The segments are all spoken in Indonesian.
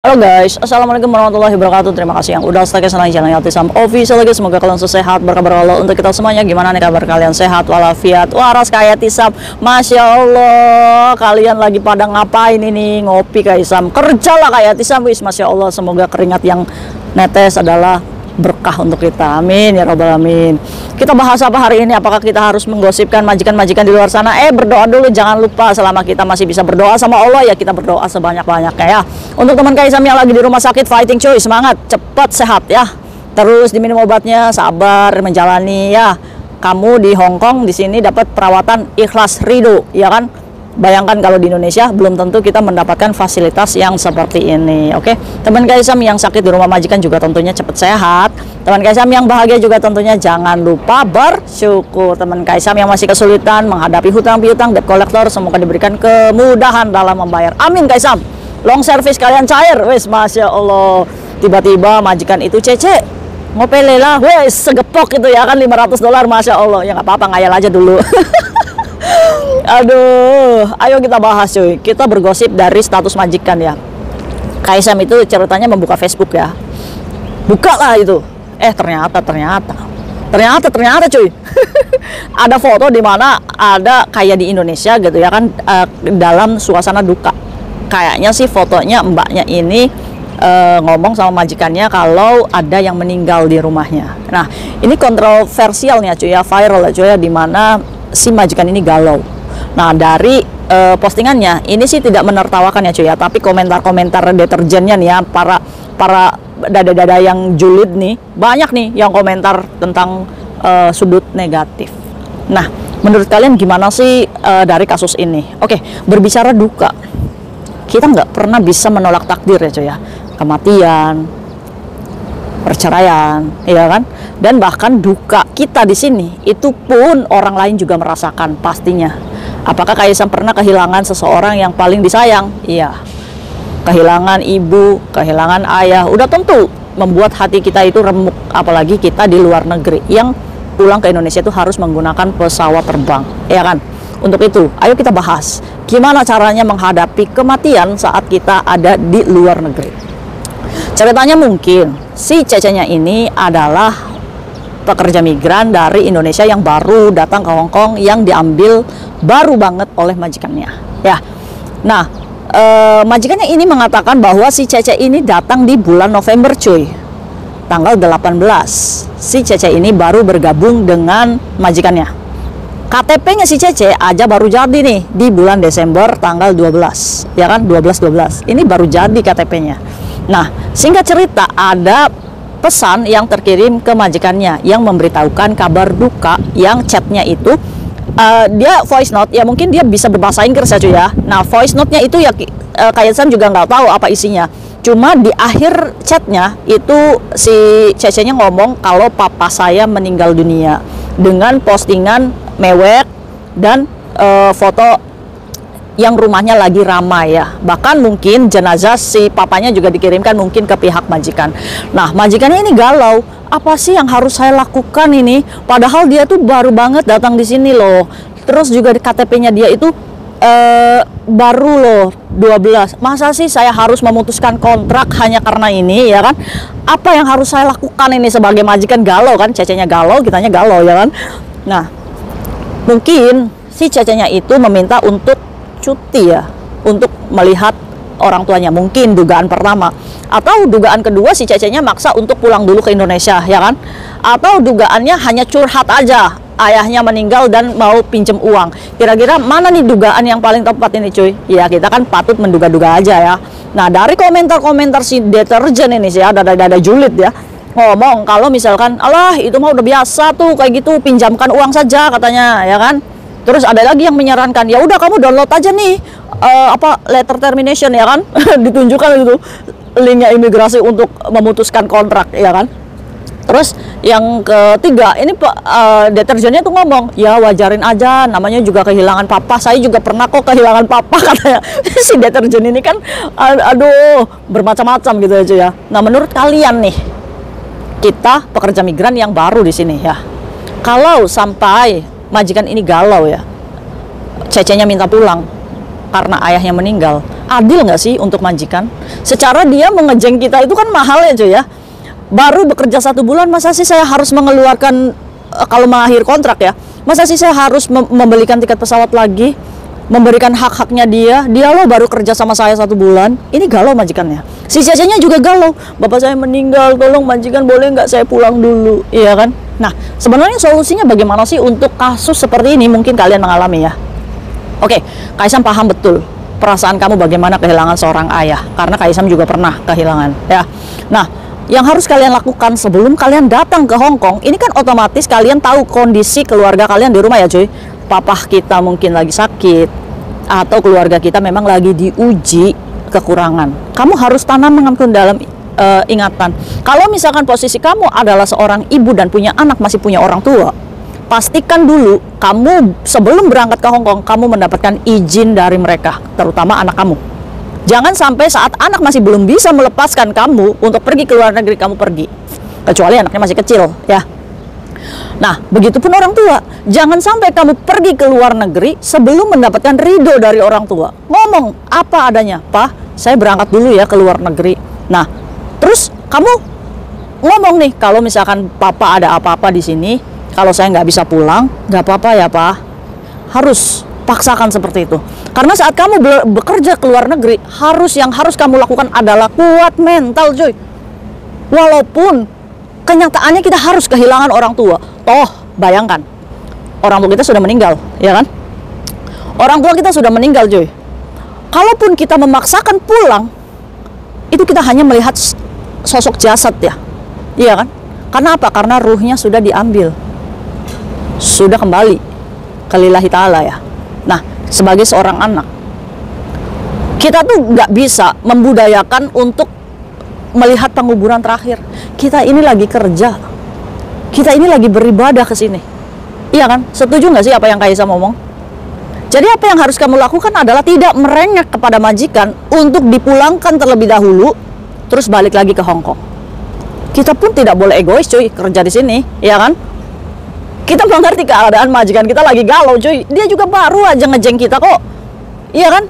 Halo guys, assalamualaikum warahmatullahi wabarakatuh. Terima kasih yang udah stay di channel Altisam Official guys. Semoga kalian sehat, berkabar Allah untuk kita semuanya. Gimana nih kabar kalian, sehat walafiat waras kayak Tisam? Masya Allah, kalian lagi pada ngapain ini? Ngopi kayak Isam, kerja lah kayak Tisam wis. Masya Allah, semoga keringat yang netes adalah berkah untuk kita, amin ya robbal alamin. Kita bahas apa hari ini? Apakah kita harus menggosipkan majikan-majikan di luar sana? Berdoa dulu, jangan lupa selama kita masih bisa berdoa sama Allah ya, kita berdoa sebanyak-banyaknya ya. Untuk teman Kaisam yang lagi di rumah sakit, fighting cuy, semangat, cepat sehat ya. Terus diminum obatnya, sabar menjalani ya. Kamu di Hong Kong di sini dapat perawatan ikhlas ridho ya kan? Bayangkan kalau di Indonesia belum tentu kita mendapatkan fasilitas yang seperti ini. Oke, teman Kaisam yang sakit di rumah majikan juga tentunya cepat sehat. Teman Kaisam yang bahagia juga tentunya jangan lupa bersyukur. Teman Kaisam yang masih kesulitan menghadapi hutang piutang, debt collector, semoga diberikan kemudahan dalam membayar. Amin Kaisam. Long service kalian cair, wes masya Allah. Tiba-tiba majikan itu cece ngopele lah, wes segepok itu ya kan $500, masya Allah. Ya nggak apa-apa, ngayal aja dulu. Aduh, ayo kita bahas cuy. Kita bergosip dari status majikan ya. Kaisam itu ceritanya membuka Facebook ya. Buka lah itu. Ternyata cuy. Ada foto di mana ada kayak di Indonesia gitu ya kan, dalam suasana duka. Kayaknya sih fotonya mbaknya ini ngomong sama majikannya kalau ada yang meninggal di rumahnya. Nah, ini kontroversial nih cuy ya, viral ya cuy ya, di mana si majikan ini galau. Nah, dari postingannya ini sih tidak menertawakan ya cuy ya, tapi komentar-komentar deterjennya nih ya, para dada-dada yang julid nih, banyak nih yang komentar tentang sudut negatif. Nah, menurut kalian gimana sih dari kasus ini? Oke, berbicara duka, kita nggak pernah bisa menolak takdir ya cuy ya, kematian, perceraian, ya kan? Dan bahkan duka kita di sini itu pun orang lain juga merasakan pastinya. Apakah Kaisam pernah kehilangan seseorang yang paling disayang? Iya. Kehilangan ibu, kehilangan ayah, udah tentu membuat hati kita itu remuk. Apalagi kita di luar negeri yang pulang ke Indonesia itu harus menggunakan pesawat terbang, ya kan? Untuk itu, ayo kita bahas gimana caranya menghadapi kematian saat kita ada di luar negeri. Ceritanya mungkin si cecenya ini adalah pekerja migran dari Indonesia yang baru datang ke Hong Kong, yang diambil baru banget oleh majikannya ya. Nah, majikannya ini mengatakan bahwa si Cece ini datang di bulan November cuy, tanggal 18. Si Cece ini baru bergabung dengan majikannya. KTP-nya si Cece aja baru jadi nih di bulan Desember tanggal 12 ya kan, 12 ini baru jadi KTP-nya. Nah, singkat cerita, ada pesan yang terkirim ke majikannya yang memberitahukan kabar duka, yang chatnya itu dia voice note ya, mungkin dia bisa berbahasa Inggris ya cuy ya. Nah, voice note-nya itu ya Kaisam juga nggak tahu apa isinya. Cuma di akhir chatnya itu si Cece-nya ngomong kalau papa saya meninggal dunia, dengan postingan mewek dan foto yang rumahnya lagi ramai ya. Bahkan mungkin jenazah si papanya juga dikirimkan mungkin ke pihak majikan. Nah, majikannya ini galau. Apa sih yang harus saya lakukan ini? Padahal dia tuh baru banget datang di sini loh. Terus juga di KTP-nya dia itu baru loh 12. Masa sih saya harus memutuskan kontrak hanya karena ini ya kan? Apa yang harus saya lakukan ini sebagai majikan? Galau kan? Cecenya galau, kitanya galau ya kan? Nah, mungkin si cecenya itu meminta untuk cuti ya, untuk melihat orang tuanya, mungkin dugaan pertama. Atau dugaan kedua, si cecenya maksa untuk pulang dulu ke Indonesia ya kan? Atau dugaannya hanya curhat aja, ayahnya meninggal dan mau pinjem uang. Kira-kira mana nih dugaan yang paling tepat ini cuy? Ya, kita kan patut menduga-duga aja ya. Nah, dari komentar-komentar si deterjen ini sih ya, dada-dada julid ya, ngomong kalau misalkan alah itu mah udah biasa tuh kayak gitu, pinjamkan uang saja katanya ya kan. Terus ada lagi yang menyarankan, ya udah kamu download aja nih letter termination ya kan. Ditunjukkan itu linknya imigrasi untuk memutuskan kontrak ya kan. Terus yang ketiga ini deterjennya tuh ngomong, ya wajarin aja, namanya juga kehilangan papa, saya juga pernah kok kehilangan papa katanya. Si deterjen ini kan aduh bermacam-macam gitu aja ya. Nah, menurut kalian nih, kita pekerja migran yang baru di sini ya, kalau sampai majikan ini galau ya, cecenya minta pulang, karena ayahnya meninggal. Adil nggak sih untuk majikan? Secara dia mengejeng kita itu kan mahal ya cuy ya. Baru bekerja 1 bulan, masa sih saya harus mengeluarkan, kalau mengakhir kontrak ya, masa sih saya harus membelikan tiket pesawat lagi, memberikan hak-haknya dia loh baru kerja sama saya 1 bulan. Ini galau majikannya. Si Cece-nya juga galau, bapak saya meninggal, tolong majikan boleh nggak saya pulang dulu, iya kan? Nah, sebenarnya solusinya bagaimana sih untuk kasus seperti ini? Mungkin kalian mengalami ya. Oke, Kaisam paham betul perasaan kamu bagaimana kehilangan seorang ayah, karena Kaisam juga pernah kehilangan ya. Nah, yang harus kalian lakukan sebelum kalian datang ke Hong Kong, ini kan otomatis kalian tahu kondisi keluarga kalian di rumah ya cuy. Papa kita mungkin lagi sakit, atau keluarga kita memang lagi diuji kekurangan. Kamu harus tanamkan dalam ingatan. Kalau misalkan posisi kamu adalah seorang ibu dan punya anak, masih punya orang tua, pastikan dulu kamu sebelum berangkat ke Hong Kong, kamu mendapatkan izin dari mereka, terutama anak kamu. Jangan sampai saat anak masih belum bisa melepaskan kamu untuk pergi ke luar negeri, kamu pergi. Kecuali anaknya masih kecil ya. Nah, begitupun orang tua. Jangan sampai kamu pergi ke luar negeri sebelum mendapatkan ridho dari orang tua. Ngomong apa adanya, Pak, saya berangkat dulu ya ke luar negeri. Nah, terus kamu ngomong nih, kalau misalkan Papa ada apa-apa di sini, kalau saya nggak bisa pulang, nggak apa-apa ya Pak. Harus paksakan seperti itu. Karena saat kamu bekerja ke luar negeri, yang harus kamu lakukan adalah kuat mental, coy. Walaupun kenyataannya kita harus kehilangan orang tua. Toh, bayangkan, orang tua kita sudah meninggal, ya kan? Orang tua kita sudah meninggal, coy. Kalaupun kita memaksakan pulang, itu kita hanya melihat sosok jasad ya, iya kan? Karena apa? Karena ruhnya sudah diambil, sudah kembali ke lillahi ta'ala ya. Nah, sebagai seorang anak, kita tuh nggak bisa membudayakan untuk melihat penguburan terakhir. Kita ini lagi kerja, kita ini lagi beribadah ke sini, iya kan? Setuju nggak sih apa yang Kaisa ngomong? Jadi apa yang harus kamu lakukan adalah tidak merengek kepada majikan untuk dipulangkan terlebih dahulu, terus balik lagi ke Hong Kong. Kita pun tidak boleh egois, cuy, kerja di sini, iya kan? Kita mengerti keadaan majikan kita lagi galau, cuy. Dia juga baru aja ngejeng kita kok, iya kan?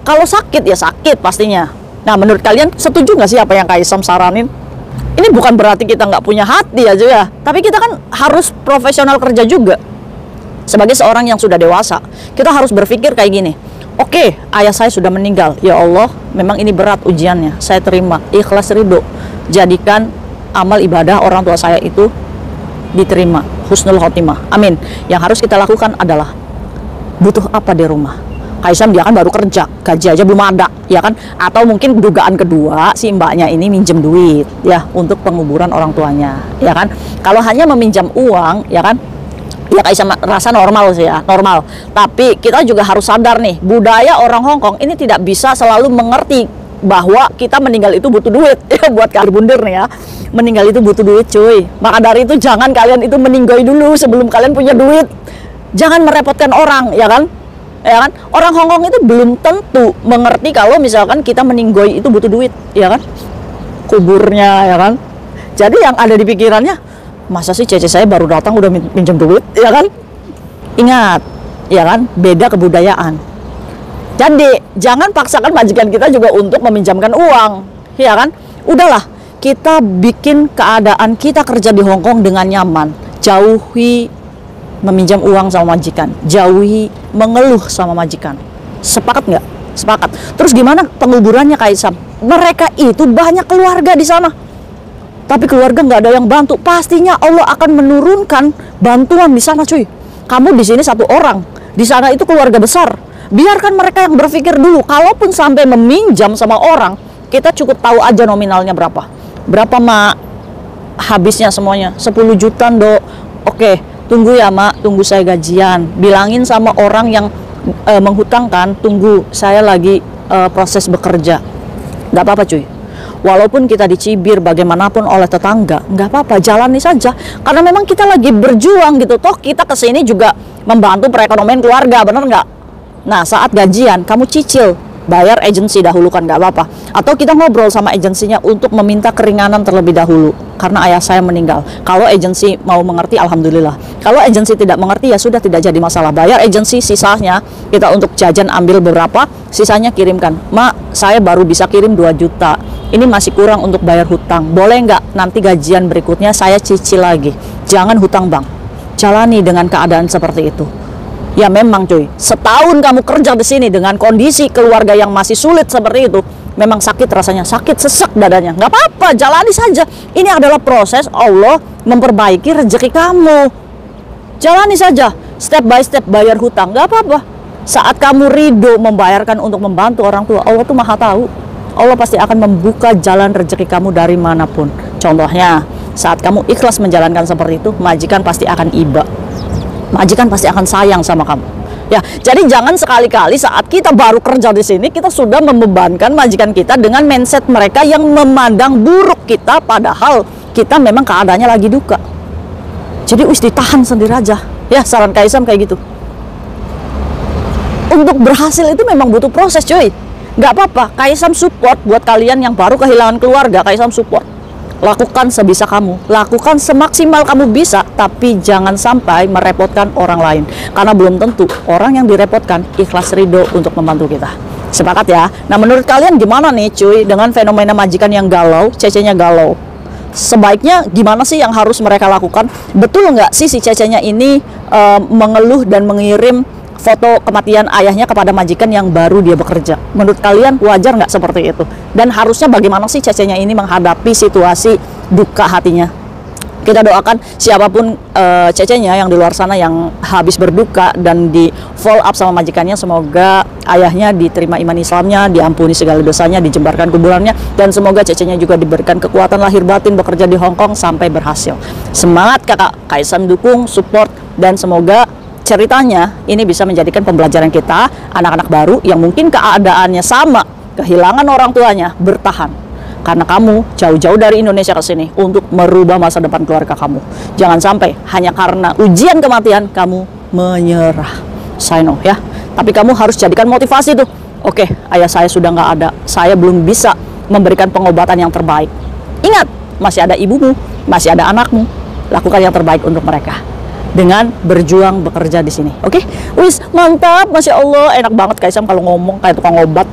Kalau sakit ya sakit pastinya. Nah, menurut kalian setuju nggak sih apa yang Kaisam saranin? Ini bukan berarti kita nggak punya hati aja ya, tapi kita kan harus profesional kerja juga. Sebagai seorang yang sudah dewasa, kita harus berpikir kayak gini. Oke, ayah saya sudah meninggal. Ya Allah, memang ini berat ujiannya. Saya terima, ikhlas ridho. Jadikan amal ibadah orang tua saya itu diterima, husnul khotimah. Amin. Yang harus kita lakukan adalah butuh apa di rumah. Kaisam dia kan baru kerja, gaji aja belum ada, ya kan? Atau mungkin dugaan kedua, si mbaknya ini minjem duit ya untuk penguburan orang tuanya, ya kan? Kalau hanya meminjam uang, ya kan? Ya Kaisam rasa normal sih ya, normal. Tapi kita juga harus sadar nih, budaya orang Hong Kong ini tidak bisa selalu mengerti bahwa kita meninggal itu butuh duit. Ya, buat kalian bundir nih ya, meninggal itu butuh duit, cuy. Maka dari itu jangan kalian itu meninggoy dulu sebelum kalian punya duit. Jangan merepotkan orang, ya kan? Ya kan? Orang Hong Kong itu belum tentu mengerti kalau misalkan kita meninggoy itu butuh duit, ya kan? Kuburnya, ya kan? Jadi yang ada di pikirannya, masa sih Cece saya baru datang udah minjem duit, ya kan? Ingat, ya kan? Beda kebudayaan. Jadi jangan paksakan majikan kita juga untuk meminjamkan uang, ya kan? Udahlah, kita bikin keadaan kita kerja di Hong Kong dengan nyaman. Jauhi meminjam uang sama majikan, jauhi mengeluh sama majikan. Sepakat nggak? Sepakat. Terus gimana penguburannya Kaisam? Mereka itu banyak keluarga di sana, tapi keluarga nggak ada yang bantu. Pastinya Allah akan menurunkan bantuan di sana, cuy. Kamu di sini satu orang, di sana itu keluarga besar. Biarkan mereka yang berpikir dulu. Kalaupun sampai meminjam sama orang, kita cukup tahu aja nominalnya berapa. Berapa mak? Habisnya semuanya 10 juta dok. Oke, tunggu ya mak, tunggu saya gajian. Bilangin sama orang yang menghutangkan, tunggu saya lagi proses bekerja. Nggak apa-apa cuy. Walaupun kita dicibir bagaimanapun oleh tetangga, nggak apa-apa, jalani saja. Karena memang kita lagi berjuang gitu. Toh kita kesini juga membantu perekonomian keluarga, bener nggak? Nah, saat gajian, kamu cicil bayar agensi dahulu kan nggak apa-apa. Atau kita ngobrol sama agensinya untuk meminta keringanan terlebih dahulu karena ayah saya meninggal. Kalau agensi mau mengerti, alhamdulillah. Kalau agensi tidak mengerti, ya sudah, tidak jadi masalah. Bayar agensi, sisanya kita untuk jajan ambil beberapa, sisanya kirimkan. Mak, saya baru bisa kirim 2 juta. Ini masih kurang untuk bayar hutang. Boleh nggak nanti gajian berikutnya saya cicil lagi? Jangan hutang bank. Jalani dengan keadaan seperti itu. Ya memang cuy, setahun kamu kerja di sini dengan kondisi keluarga yang masih sulit seperti itu, memang sakit rasanya, sakit sesak dadanya. Nggak apa-apa, jalani saja. Ini adalah proses Allah memperbaiki rezeki kamu. Jalani saja, step by step bayar hutang, nggak apa-apa. Saat kamu ridho membayarkan untuk membantu orang tua, Allah tuh maha tahu. Allah pasti akan membuka jalan rezeki kamu dari manapun. Contohnya, saat kamu ikhlas menjalankan seperti itu, majikan pasti akan iba. Majikan pasti akan sayang sama kamu. Ya, jadi jangan sekali-kali saat kita baru kerja di sini kita sudah membebankan majikan kita dengan mindset mereka yang memandang buruk kita, padahal kita memang keadaannya lagi duka. Jadi wis ditahan sendiri aja. Ya, saran Kaisam kayak gitu. Untuk berhasil itu memang butuh proses, cuy. Nggak apa-apa, Kaisam support buat kalian yang baru kehilangan keluarga, Kaisam support. Lakukan sebisa kamu, lakukan semaksimal kamu bisa, tapi jangan sampai merepotkan orang lain. Karena belum tentu orang yang direpotkan ikhlas ridho untuk membantu kita. Sepakat ya? Nah, menurut kalian gimana nih cuy dengan fenomena majikan yang galau, cecenya galau? Sebaiknya gimana sih yang harus mereka lakukan? Betul nggak sih si cecenya ini mengeluh dan mengirim foto kematian ayahnya kepada majikan yang baru dia bekerja? Menurut kalian wajar nggak seperti itu? Dan harusnya bagaimana sih cecenya ini menghadapi situasi duka hatinya? Kita doakan siapapun cecenya yang di luar sana yang habis berduka dan di follow up sama majikannya, semoga ayahnya diterima iman Islamnya, diampuni segala dosanya, dijembarkan kuburannya, dan semoga cecenya juga diberikan kekuatan lahir batin bekerja di Hong Kong sampai berhasil. Semangat kakak, Kaisam dukung, support, dan semoga ceritanya ini bisa menjadikan pembelajaran kita, anak-anak baru yang mungkin keadaannya sama, kehilangan orang tuanya, bertahan. Karena kamu jauh-jauh dari Indonesia ke sini untuk merubah masa depan keluarga kamu. Jangan sampai hanya karena ujian kematian kamu menyerah. Saya know ya. Tapi kamu harus jadikan motivasi tuh. Oke, ayah saya sudah nggak ada. Saya belum bisa memberikan pengobatan yang terbaik. Ingat, masih ada ibumu, masih ada anakmu. Lakukan yang terbaik untuk mereka dengan berjuang bekerja di sini. Oke? Wis, mantap, Masya Allah, enak banget Kaisam kalau ngomong kayak tukang obat.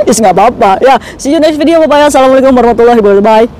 Is nggak apa-apa. Ya, see you next video, Bapak ya. Assalamualaikum warahmatullahi wabarakatuh. Bye.